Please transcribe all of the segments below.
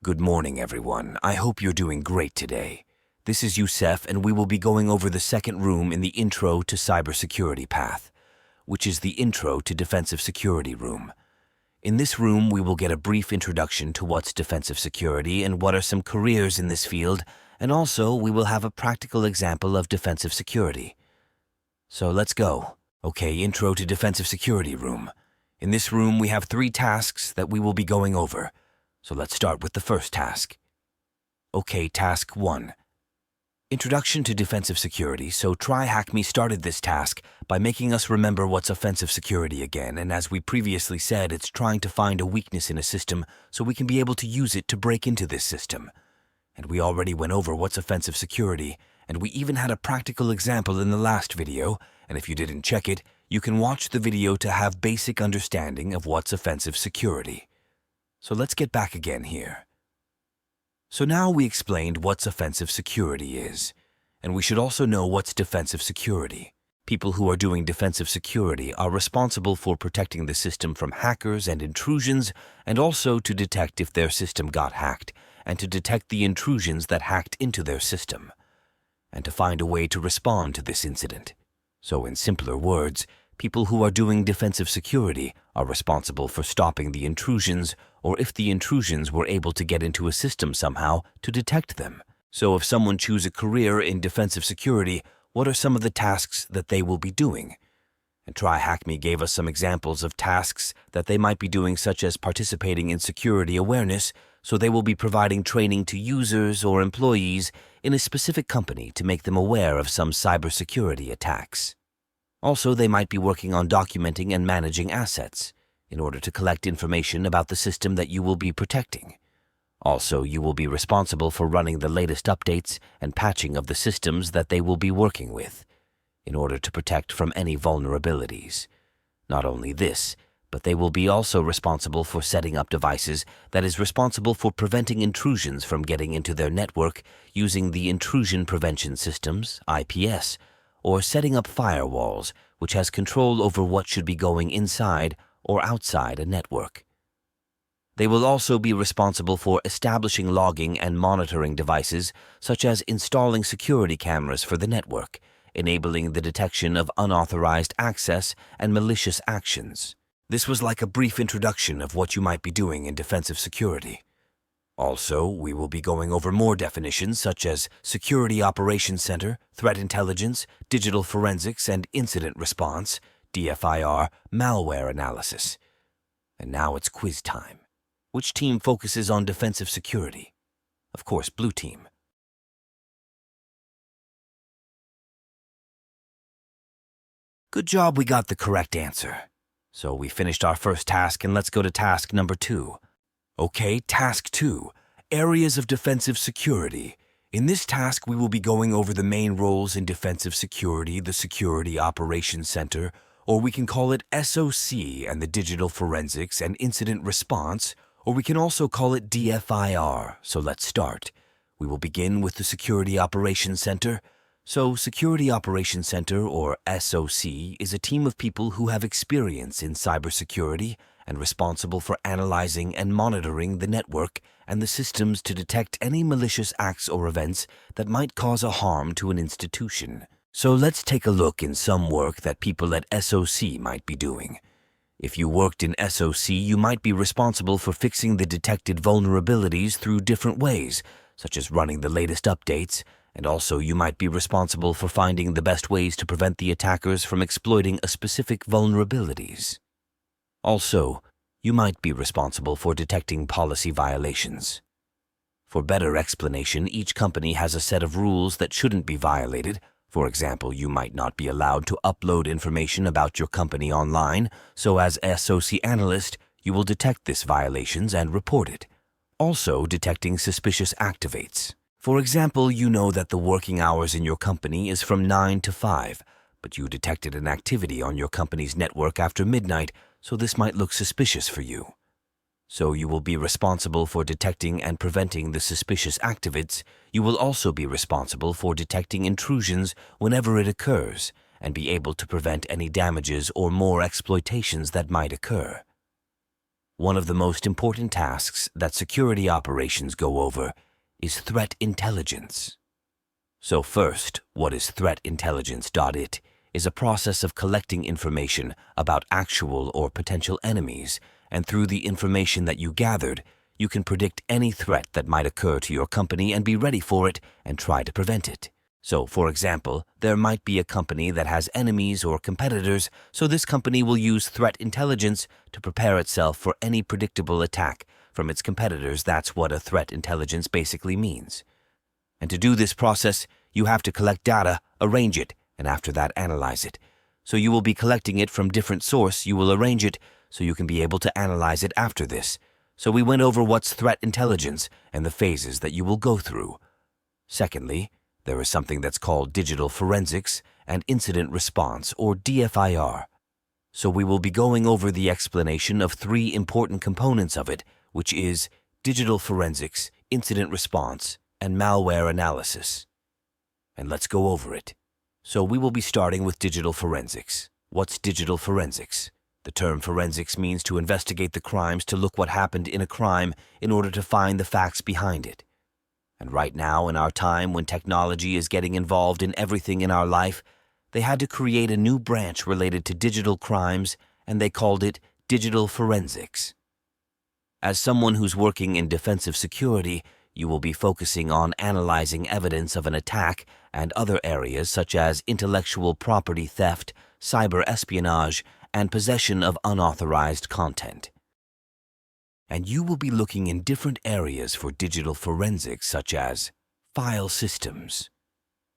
Good morning, everyone. I hope you're doing great today. This is Youssef, and we will be going over the second room in the Intro to Cybersecurity path, which is the Intro to Defensive Security room. In this room, we will get a brief introduction to what's defensive security and what are some careers in this field, and also we will have a practical example of defensive security. So let's go. Okay, Intro to Defensive Security room. In this room, we have 3 tasks that we will be going over. So let's start with the first task. Okay, task 1. Introduction to defensive security. So TryHackMe started this task by making us remember what's offensive security again, and as we previously said, it's trying to find a weakness in a system so we can be able to use it to break into this system. And we already went over what's offensive security, and we even had a practical example in the last video, and if you didn't check it, you can watch the video to have basic understanding of what's offensive security. So let's get back again here. So now we explained what's offensive security is, and we should also know what's defensive security. People who are doing defensive security are responsible for protecting the system from hackers and intrusions, and also to detect if their system got hacked, and to detect the intrusions that hacked into their system, and to find a way to respond to this incident. So in simpler words, people who are doing defensive security are responsible for stopping the intrusions, or if the intrusions were able to get into a system somehow, to detect them. So if someone chooses a career in defensive security, what are some of the tasks that they will be doing? And TryHackMe gave us some examples of tasks that they might be doing, such as participating in security awareness, so they will be providing training to users or employees in a specific company to make them aware of some cybersecurity attacks. Also, they might be working on documenting and managing assets in order to collect information about the system that you will be protecting. Also, you will be responsible for running the latest updates and patching of the systems that they will be working with in order to protect from any vulnerabilities. Not only this, but they will be also responsible for setting up devices that is responsible for preventing intrusions from getting into their network using the intrusion prevention systems, IPS, or setting up firewalls, which has control over what should be going inside or outside a network. They will also be responsible for establishing logging and monitoring devices, such as installing security cameras for the network, enabling the detection of unauthorized access and malicious actions. This was like a brief introduction of what you might be doing in defensive security. Also, we will be going over more definitions such as Security Operations Center, Threat Intelligence, Digital Forensics and Incident Response, DFIR, Malware Analysis. And now it's quiz time. Which team focuses on defensive security? Of course, Blue Team. Good job, we got the correct answer. So we finished our first task, and let's go to task number 2. Okay, task 2, areas of defensive security. In this task, we will be going over the main roles in defensive security, the Security Operations Center, or we can call it SOC, and the Digital Forensics and Incident Response, or we can also call it DFIR. So let's start. We will begin with the Security Operations Center. So Security Operations Center, or SOC, is a team of people who have experience in cybersecurity and responsible for analyzing and monitoring the network and the systems to detect any malicious acts or events that might cause a harm to an institution. So let's take a look in some work that people at SOC might be doing. If you worked in SOC, you might be responsible for fixing the detected vulnerabilities through different ways, such as running the latest updates, and also you might be responsible for finding the best ways to prevent the attackers from exploiting a specific vulnerabilities. Also, you might be responsible for detecting policy violations. For better explanation, each company has a set of rules that shouldn't be violated. For example, you might not be allowed to upload information about your company online, so as a SOC analyst, you will detect these violations and report it. Also, detecting suspicious activates. For example, you know that the working hours in your company is from 9 to 5, but you detected an activity on your company's network after midnight, so this might look suspicious for you. So you will be responsible for detecting and preventing the suspicious activates. You will also be responsible for detecting intrusions whenever it occurs, and be able to prevent any damages or more exploitations that might occur. one of the most important tasks that security operations go over is threat intelligence. So first, what is threat intelligence? It is a process of collecting information about actual or potential enemies, and through the information that you gathered, you can predict any threat that might occur to your company and be ready for it and try to prevent it. So, for example, there might be a company that has enemies or competitors, so this company will use threat intelligence to prepare itself for any predictable attack from its competitors. That's what a threat intelligence basically means. And to do this process, you have to collect data, arrange it, and after that analyze it. So you will be collecting it from different sources. You will arrange it so you can be able to analyze it after this. So we went over what's threat intelligence and the phases that you will go through. Secondly, there is something that's called digital forensics and incident response, or DFIR. So we will be going over the explanation of three important components of it, which is digital forensics, incident response, and malware analysis. And let's go over it. So we will be starting with digital forensics. What's digital forensics? The term forensics means to investigate the crimes, to look what happened in a crime in order to find the facts behind it. And right now, in our time when technology is getting involved in everything in our life, they had to create a new branch related to digital crimes, and they called it digital forensics. As someone who's working in defensive security, you will be focusing on analyzing evidence of an attack and other areas such as intellectual property theft, cyber espionage, and possession of unauthorized content. And you will be looking in different areas for digital forensics, such as file systems.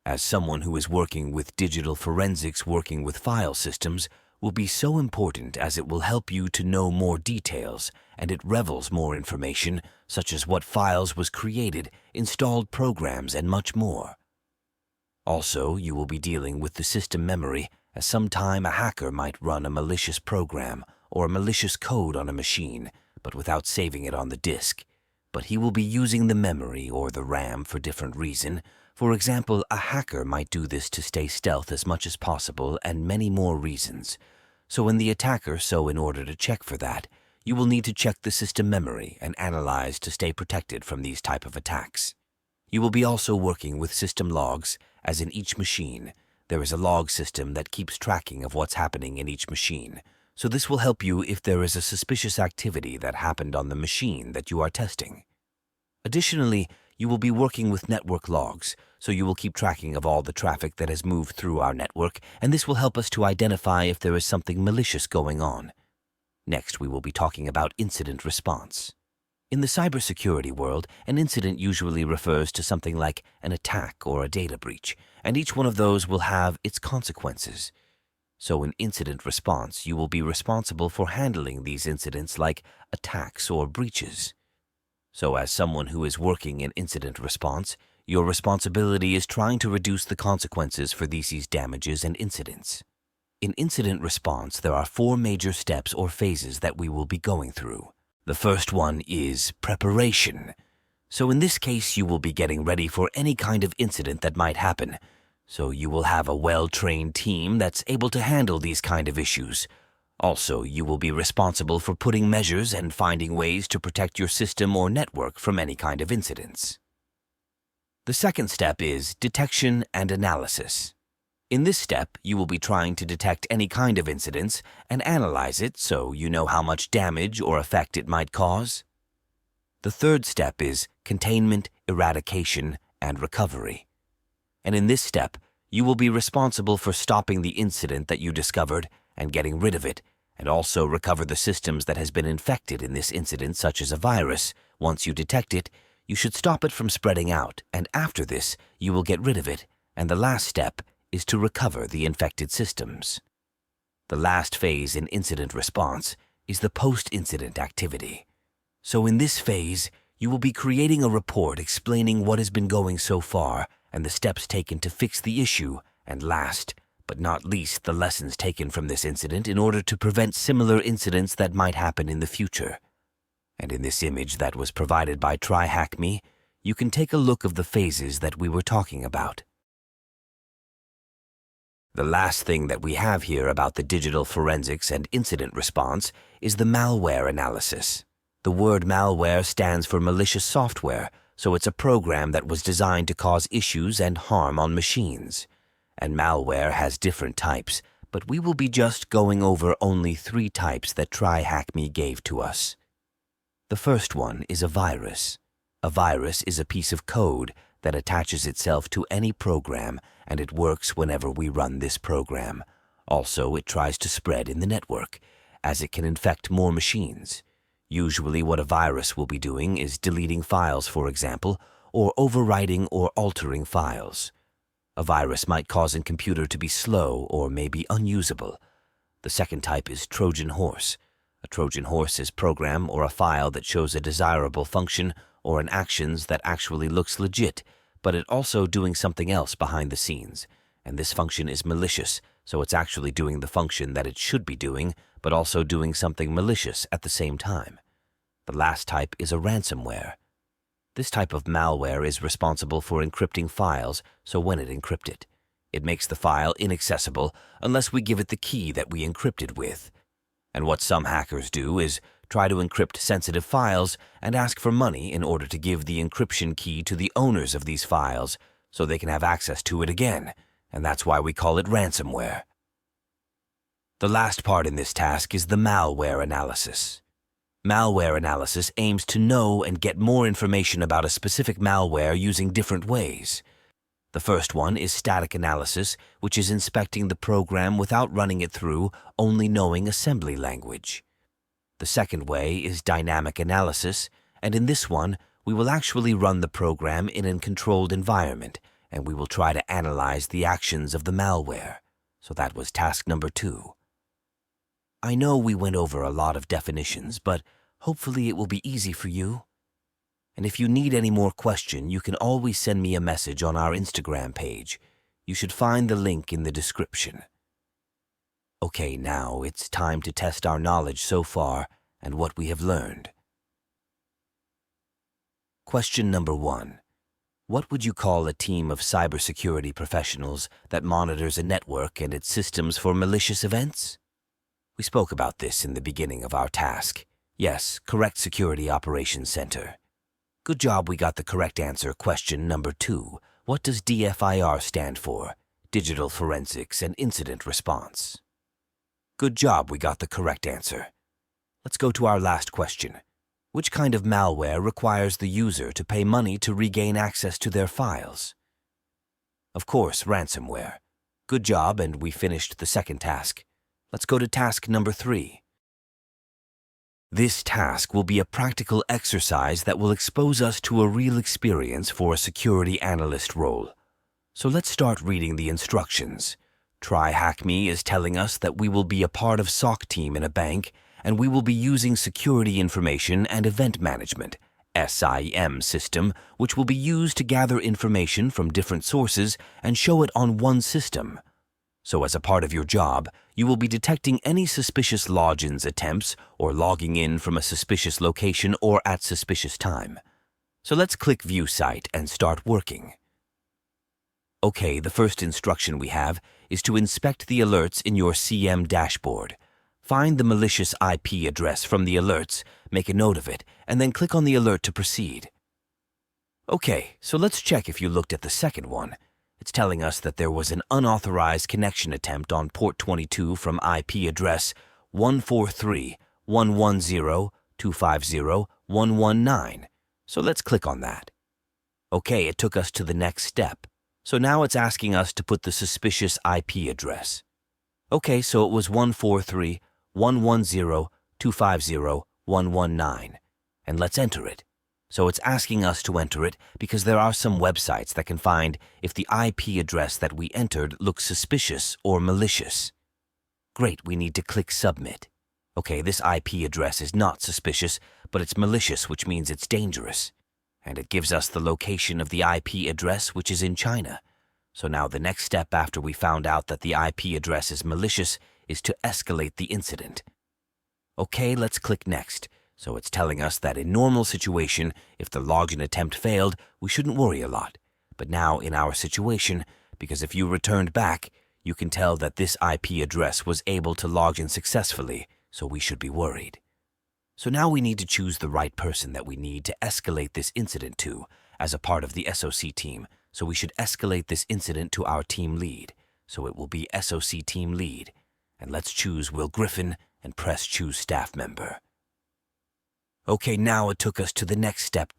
As someone who is working with digital forensics, working with file systems will be so important as it will help you to know more details, and it reveals more information, such as what files was created, installed programs, and much more. Also, you will be dealing with the system memory, as sometime a hacker might run a malicious program or a malicious code on a machine, but without saving it on the disk. But he will be using the memory or the RAM for different reason. For example, a hacker might do this to stay stealth as much as possible, and many more reasons. So in order to check for that, you will need to check the system memory and analyze to stay protected from these type of attacks. You will be also working with system logs, as in each machine, there is a log system that keeps tracking of what's happening in each machine. So this will help you if there is a suspicious activity that happened on the machine that you are testing. Additionally, you will be working with network logs, so you will keep tracking of all the traffic that has moved through our network, and this will help us to identify if there is something malicious going on. Next, we will be talking about incident response. In the cybersecurity world, an incident usually refers to something like an attack or a data breach, and each one of those will have its consequences. So in incident response, you will be responsible for handling these incidents like attacks or breaches. So as someone who is working in incident response, your responsibility is trying to reduce the consequences for these damages and incidents. In incident response, there are 4 major steps or phases that we will be going through. The first one is preparation. So in this case, you will be getting ready for any kind of incident that might happen. So you will have a well-trained team that's able to handle these kind of issues. Also, you will be responsible for putting measures and finding ways to protect your system or network from any kind of incidents. The second step is detection and analysis. In this step, you will be trying to detect any kind of incidents and analyze it so you know how much damage or effect it might cause. The third step is containment, eradication, and recovery. And in this step, you will be responsible for stopping the incident that you discovered and getting rid of it, and also recover the systems that has been infected in this incident, such as a virus. Once you detect it, you should stop it from spreading out, and after this, you will get rid of it. And the last step is to recover the infected systems. The last phase in incident response is the post-incident activity. So in this phase, you will be creating a report explaining what has been going so far and the steps taken to fix the issue, and last but not least, the lessons taken from this incident in order to prevent similar incidents that might happen in the future. And in this image that was provided by TryHackMe, you can take a look of the phases that we were talking about. The last thing that we have here about the digital forensics and incident response is the malware analysis. The word malware stands for malicious software, so it's a program that was designed to cause issues and harm on machines. And malware has different types, but we will be just going over only 3 types that TryHackMe gave to us. The first one is a virus. A virus is a piece of code that attaches itself to any program, and it works whenever we run this program. Also, it tries to spread in the network, as it can infect more machines. Usually what a virus will be doing is deleting files, for example, or overwriting or altering files. A virus might cause a computer to be slow or maybe unusable. The second type is Trojan horse. A Trojan horse is a program or a file that shows a desirable function or an actions that actually looks legit, but it also doing something else behind the scenes. And this function is malicious, so it's actually doing the function that it should be doing, but also doing something malicious at the same time. The last type is a ransomware. This type of malware is responsible for encrypting files, so when it encrypts it, it makes the file inaccessible unless we give it the key that we encrypt it with. And what some hackers do is try to encrypt sensitive files and ask for money in order to give the encryption key to the owners of these files so they can have access to it again, and that's why we call it ransomware. The last part in this task is the malware analysis. Malware analysis aims to know and get more information about a specific malware using different ways. The first one is static analysis, which is inspecting the program without running it through, only knowing assembly language. The second way is dynamic analysis, and in this one, we will actually run the program in a controlled environment, and we will try to analyze the actions of the malware. So that was task number 2. I know we went over a lot of definitions, but hopefully it will be easy for you. And if you need any more question, you can always send me a message on our Instagram page. You should find the link in the description. Okay, now it's time to test our knowledge so far and what we have learned. Question number 1. What would you call a team of cybersecurity professionals that monitors a network and its systems for malicious events? We spoke about this in the beginning of our task. Yes, correct Security Operations Center. Good job, we got the correct answer. Question number 2. What does DFIR stand for? Digital Forensics and Incident Response. Good job, we got the correct answer. Let's go to our last question. Which kind of malware requires the user to pay money to regain access to their files? Of course, ransomware. Good job, and we finished the second task. Let's go to task number 3. This task will be a practical exercise that will expose us to a real experience for a security analyst role. So let's start reading the instructions. TryHackMe is telling us that we will be a part of SOC team in a bank, and we will be using security information and event management, SIM system, which will be used to gather information from different sources and show it on one system. So as a part of your job, you will be detecting any suspicious logins attempts or logging in from a suspicious location or at suspicious time. So let's click View Site and start working. Okay, the first instruction we have is to inspect the alerts in your CM dashboard. Find the malicious IP address from the alerts, make a note of it, and then click on the alert to proceed. Okay, so let's check if you looked at the second one. It's telling us that there was an unauthorized connection attempt on port 22 from IP address 143.110.250.119. So let's click on that. Okay, it took us to the next step. So now it's asking us to put the suspicious IP address. Okay, so it was 143.110.250.119. And let's enter it. So it's asking us to enter it because there are some websites that can find if the IP address that we entered looks suspicious or malicious. Great, we need to click Submit. Okay, this IP address is not suspicious, but it's malicious, which means it's dangerous. And it gives us the location of the IP address, which is in China. So now the next step after we found out that the IP address is malicious is to escalate the incident. Okay, let's click Next. So it's telling us that in normal situation, if the login attempt failed, we shouldn't worry a lot. But now in our situation, because if you returned back, You can tell that this IP address was able to log in successfully, so we should be worried. So now we need to choose the right person that we need to escalate this incident to as a part of the SOC team. So we should escalate this incident to our team lead. So it will be SOC team lead. And let's choose Will Griffin and press choose staff member. Okay, now it took us to the next step.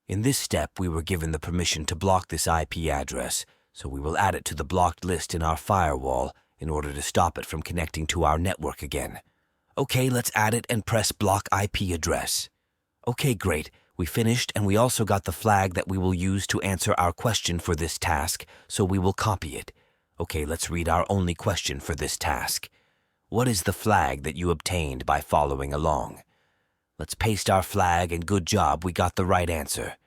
In this step, we were given the permission to block this IP address, so we will add it to the blocked list in our firewall in order to stop it from connecting to our network again. Okay, let's add it and press block IP address. Okay, great. We finished, and we also got the flag that we will use to answer our question for this task, so we will copy it. Okay, let's read our only question for this task. What is the flag that you obtained by following along? Let's paste our flag, and good job, we got the right answer.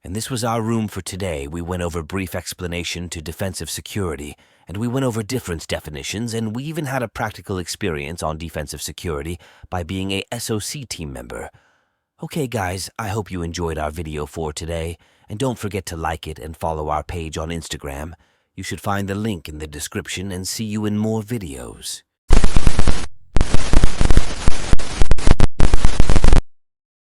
And this was our room for today. We went over brief explanation to defensive security, and we went over difference definitions, and we even had a practical experience on defensive security by being a SOC team member. Okay guys, I hope you enjoyed our video for today, and don't forget to like it and follow our page on Instagram. You should find the link in the description, and see you in more videos.